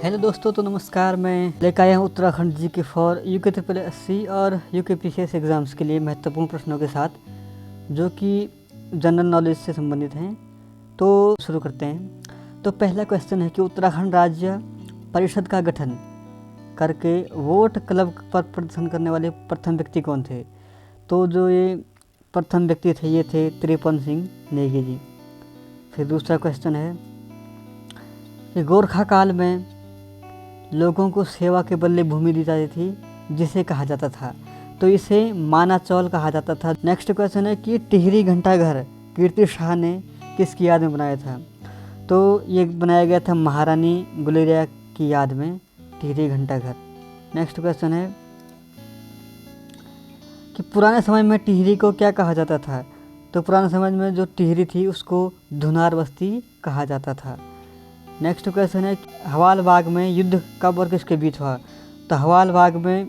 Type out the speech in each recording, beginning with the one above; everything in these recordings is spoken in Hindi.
हेलो दोस्तों, तो नमस्कार। मैं लेकर आया हूँ उत्तराखंड जी के फॉर यूके SSC और यूके PCS एग्ज़ाम्स के लिए महत्वपूर्ण प्रश्नों के साथ, जो कि जनरल नॉलेज से संबंधित हैं। तो शुरू करते हैं। तो पहला क्वेश्चन है कि उत्तराखंड राज्य परिषद का गठन करके वोट क्लब पर प्रदर्शन करने वाले प्रथम व्यक्ति कौन थे? तो जो ये प्रथम व्यक्ति थे ये थे त्रिपन सिंह नेगी जी। फिर दूसरा क्वेश्चन है कि गोरखा काल में लोगों को सेवा के बदले भूमि दी जाती थी, जिसे कहा जाता था, तो इसे माना चौल कहा जाता था। नेक्स्ट क्वेश्चन है कि टिहरी घंटाघर कीर्ति शाह ने किसकी याद में बनाया था? तो ये बनाया गया था महारानी गुलेरिया की याद में टिहरी घंटाघर। नेक्स्ट क्वेश्चन है कि पुराने समय में टिहरी को क्या कहा जाता था? तो पुराने समय में जो टिहरी थी उसको धुनार बस्ती कहा जाता था। नेक्स्ट क्वेश्चन है हवाल बाग में युद्ध कब और किसके बीच हुआ? तो हवाल बाग में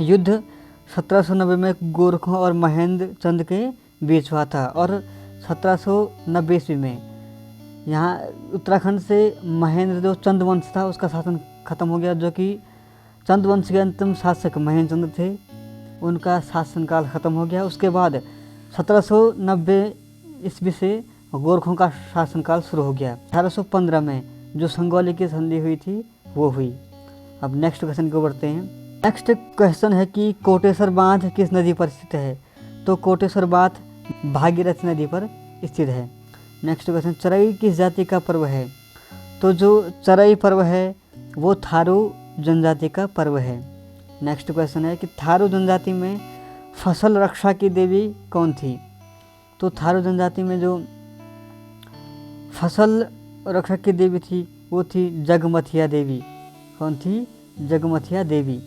युद्ध 1790 में गोरखों और महेंद्र चंद के बीच हुआ था और 1790 ईस्वी में यहाँ उत्तराखंड से महेंद्र जो चंद वंश था उसका शासन खत्म हो गया, जो कि चंद वंश के अंतिम शासक महेंद्र चंद थे, उनका शासनकाल खत्म हो गया। उसके बाद 1790 ईस्वी से गोरखों का शासनकाल शुरू हो गया। 1815 में जो संगौली की संधि हुई थी वो हुई। अब नेक्स्ट क्वेश्चन को बढ़ते हैं। नेक्स्ट क्वेश्चन है कि कोटेश्वर बांध किस नदी पर स्थित है? तो कोटेश्वर बांध भागीरथी नदी पर स्थित है। नेक्स्ट क्वेश्चन चरई किस जाति का पर्व है? तो जो चरई पर्व है वो थारू जनजाति का पर्व है। नेक्स्ट क्वेश्चन है कि थारू जनजाति में फसल रक्षा की देवी कौन थी? तो थारू जनजाति में जो फसल रक्षक की देवी थी वो थी जगमथिया देवी। कौन थी? जगमथिया देवी।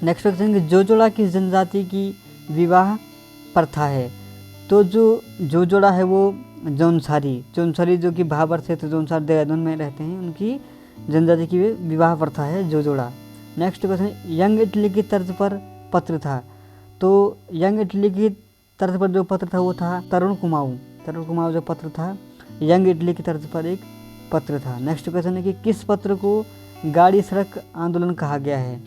नेक्स्ट क्वेश्चन कि जोजोड़ा किस जनजाति की विवाह प्रथा है? तो जो जोजोड़ा है वो जौनसारी जो कि भाबर क्षेत्र जौनसार देहरादून में रहते हैं, उनकी जनजाति की विवाह प्रथा है जोजोड़ा। नेक्स्ट क्वेश्चन यंग इटली की तर्ज पर पत्र था। तो यंग इटली की तर्ज पर जो पत्र था वो था तरुण कुमाऊं जो पत्र था यंग इटली की तर्ज पर एक पत्र था। नेक्स्ट क्वेश्चन है कि किस पत्र को गाड़ी सड़क आंदोलन कहा गया है?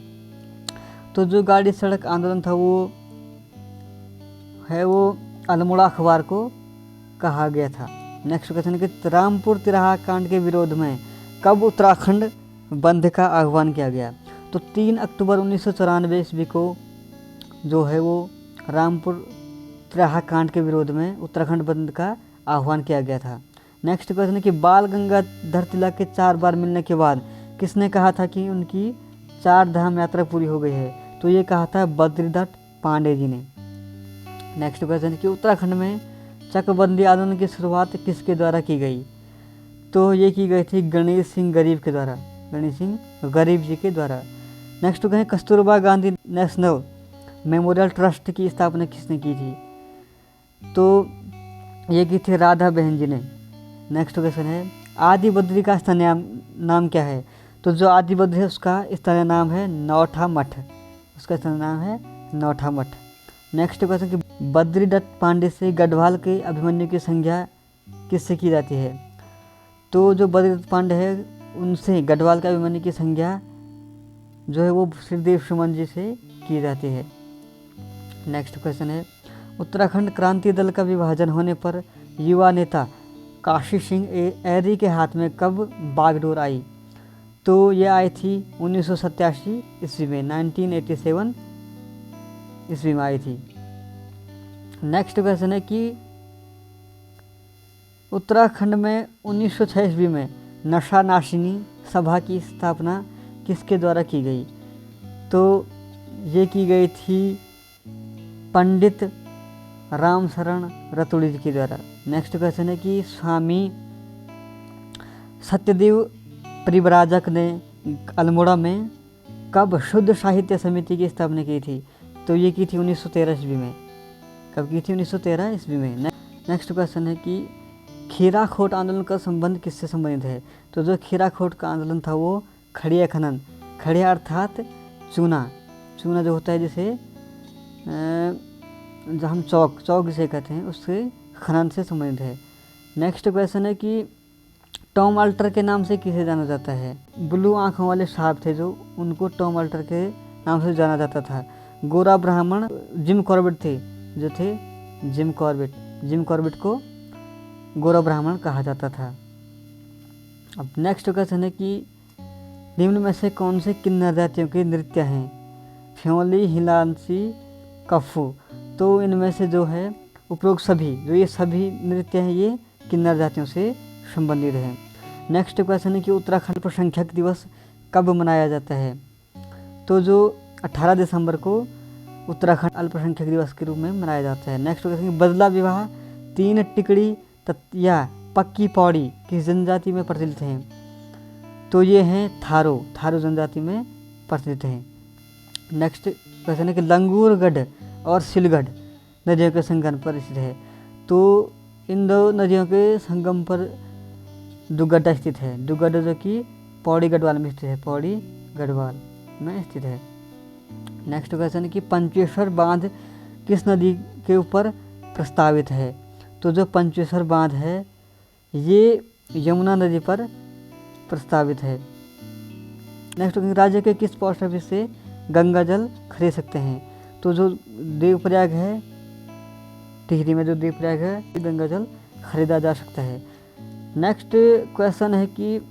तो जो गाड़ी सड़क आंदोलन था वो अल्मोड़ा अखबार को कहा गया था। नेक्स्ट क्वेश्चन है कि रामपुर तिराहा कांड के विरोध में कब उत्तराखंड बंद का आह्वान किया गया? तो 3 अक्टूबर 1994 ईस्वी को जो है वो रामपुर तिराहा कांड के विरोध में उत्तराखंड बंद का आह्वान किया गया था। नेक्स्ट क्वेश्चन है कि बाल गंगाधर तिलक के 4 बार मिलने के बाद किसने कहा था कि उनकी 4 धाम यात्रा पूरी हो गई है? तो ये कहा था बद्रीदत्त पांडे जी ने। नेक्स्ट क्वेश्चन है कि उत्तराखंड में चकबंदी आंदोलन की शुरुआत किसके द्वारा की गई? तो ये की गई थी गणेश सिंह गरीब जी के द्वारा। Next question Kasturba Gandhi national memorial trust की स्थापना किसने की थी? तो ये की थी राधा बहन जी ने। नेक्स्ट क्वेश्चन है आदि बद्री का स्थानीय नाम क्या है? तो जो आदि बद्री है उसका स्थानीय नाम है नौठा मठ। नेक्स्ट क्वेश्चन कि बद्रीदत्त पांडे से गढ़वाल के अभिमन्यु की संज्ञा किससे की जाती है? तो जो बद्रीदत्त पांडे है उनसे गढ़वाल के अभिमन्यु की संज्ञा जो है वो श्रीदेव सुमन जी से की जाती है। नेक्स्ट क्वेश्चन है उत्तराखंड क्रांति दल का विभाजन होने पर युवा नेता काशी सिंह ऐरी के हाथ में कब बागडोर आई? तो ये आई थी 1987 ईस्वी में, 1987 ईस्वी में आई थी। नेक्स्ट क्वेश्चन है कि उत्तराखंड में 1906 ईस्वी में नशा नाशिनी सभा की स्थापना किसके द्वारा की गई? तो ये की गई थी पंडित राम शरण रतुड़ी के द्वारा। नेक्स्ट क्वेश्चन है कि स्वामी सत्यदेव परिव्राजक ने अल्मोड़ा में कब शुद्ध साहित्य समिति की स्थापना की थी? तो ये की थी 1913 ईस्वी में। कब की थी? 1913 ईस्वी में। नेक्स्ट क्वेश्चन है कि खीराखोट आंदोलन का संबंध किससे संबंधित है? तो जो खीराखोट का आंदोलन था वो खड़िया खनन, खड़िया अर्थात चूना जो होता है जिसे जो हम चौक जिसे कहते हैं उससे खनन से संबंधित है। नेक्स्ट क्वेश्चन है कि टॉम अल्टर के नाम से किसे जाना जाता है? ब्लू आँखों वाले साहब थे जो, उनको टॉम अल्टर के नाम से जाना जाता था। गोरा ब्राह्मण जिम कॉर्बेट थे, जो थे जिम कॉर्बेट को गोरा ब्राह्मण कहा जाता था। अब नेक्स्ट क्वेश्चन है कि निम्न में से कौन से किन्नर जातियों के नृत्य हैं? फ्योली, हिलांसी, कफू। तो इनमें से जो है उपरोक्त सभी, जो ये सभी नृत्य हैं, ये किन्नर जातियों से संबंधित हैं। नेक्स्ट क्वेश्चन है कि उत्तराखंड अल्पसंख्यक दिवस कब मनाया जाता है? तो जो 18 दिसंबर को उत्तराखंड अल्पसंख्यक दिवस के रूप में मनाया जाता है। नेक्स्ट क्वेश्चन है बदला विवाह 3 टिकड़ी या पक्की पौड़ी किस जनजाति में प्रचलित हैं? तो ये हैं थारो जनजाति में प्रचलित हैं। नेक्स्ट क्वेश्चन है कि लंगूरगढ़ और सिलगढ़ नदियों के संगम पर स्थित है। तो इन दो नदियों के संगम पर दुगड्डा स्थित है। दुगड्डा जो कि पौड़ी गढ़वाल में स्थित है, पौड़ी गढ़वाल में स्थित है। नेक्स्ट क्वेश्चन है कि पंचेश्वर बांध किस नदी के ऊपर प्रस्तावित है? तो जो पंचेश्वर बांध है ये यमुना नदी पर प्रस्तावित है। नेक्स्ट क्वेश्चन, राज्य के किस पोस्ट ऑफिस से गंगा जल खरीद सकते हैं? तो जो देवप्रयाग है, टिहरी में जो देवप्रयाग है, गंगा जल खरीदा जा सकता है। नेक्स्ट क्वेश्चन है कि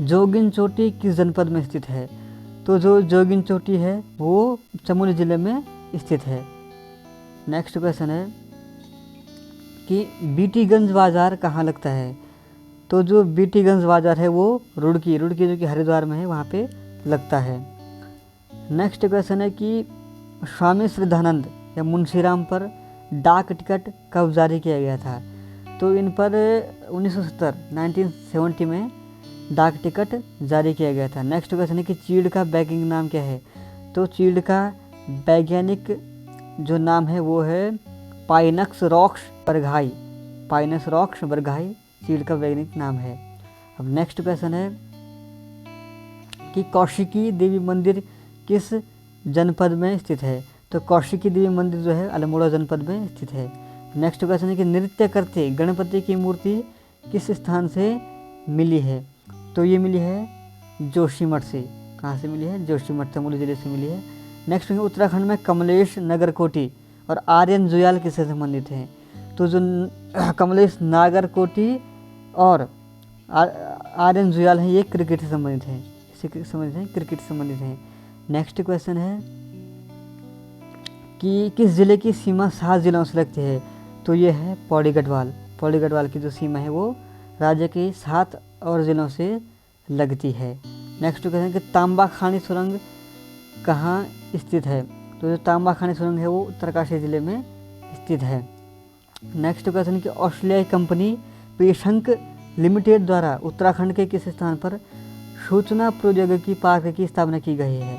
जोगिन चोटी किस जनपद में स्थित है? तो जो जोगिन चोटी है वो चमोली जिले में स्थित है। नेक्स्ट क्वेश्चन है कि बीटीगंज बाजार कहाँ लगता है? तो जो बीटीगंज बाजार है वो रुड़की जो कि हरिद्वार में है, वहाँ पे लगता है। नेक्स्ट क्वेश्चन है कि स्वामी श्रद्धानंद या मुंशीराम पर डाक टिकट कब जारी किया गया था? तो इन पर 1970 में डाक टिकट जारी किया गया था। नेक्स्ट क्वेश्चन है कि चीड़ का वैज्ञानिक नाम क्या है? तो चीड़ का वैज्ञानिक जो नाम है वो है पाइनक्स रॉक्स बरघाई चीड़ का वैज्ञानिक नाम है। अब नेक्स्ट क्वेश्चन है कि कौशिकी देवी मंदिर किस जनपद में स्थित है? तो कौशिकी देवी मंदिर जो है अल्मोड़ा जनपद में स्थित है। नेक्स्ट क्वेश्चन है कि नृत्य करते गणपति की मूर्ति किस स्थान से मिली है? तो ये मिली है जोशीमठ से। कहाँ से मिली है? जोशीमठ, चमोली जिले से मिली है। नेक्स्ट है उत्तराखंड में कमलेश नागरकोटी और आर्यन जुयाल किससे संबंधित हैं? तो जो कमलेश नागरकोटी और आर्यन जुयाल हैं ये क्रिकेट से संबंधित हैं, क्रिकेट से संबंधित हैं। नेक्स्ट क्वेश्चन है कि किस जिले की सीमा 7 जिलों से लगती है? तो ये है पौड़ी गढ़वाल की जो सीमा है वो राज्य के 7 और जिलों से लगती है। नेक्स्ट क्वेश्चन है कि तांबा खानी सुरंग कहाँ स्थित है? तो जो तांबा खानी सुरंग है वो उत्तरकाशी जिले में स्थित है। नेक्स्ट क्वेश्चन है कि ऑस्ट्रेलियाई कंपनी पेशंक लिमिटेड द्वारा उत्तराखंड के किस स्थान पर सूचना प्रौद्योगिकी पार्क की स्थापना की गई है?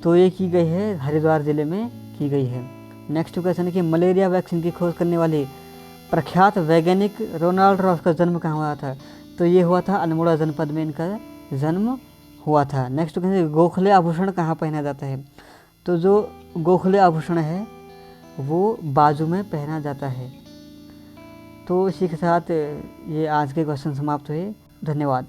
तो ये की गई है हरिद्वार जिले में की गई है। नेक्स्ट क्वेश्चन है कि मलेरिया वैक्सीन की खोज करने वाले प्रख्यात वैज्ञानिक रोनाल्ड रॉस का जन्म कहाँ हुआ था? तो ये हुआ था अल्मोड़ा जनपद में इनका जन्म हुआ था। नेक्स्ट क्वेश्चन है गोखले आभूषण कहाँ पहना जाता है? तो जो गोखले आभूषण है वो बाजू में पहना जाता है। तो इसी के साथ ये आज के क्वेश्चन समाप्त हुए। धन्यवाद।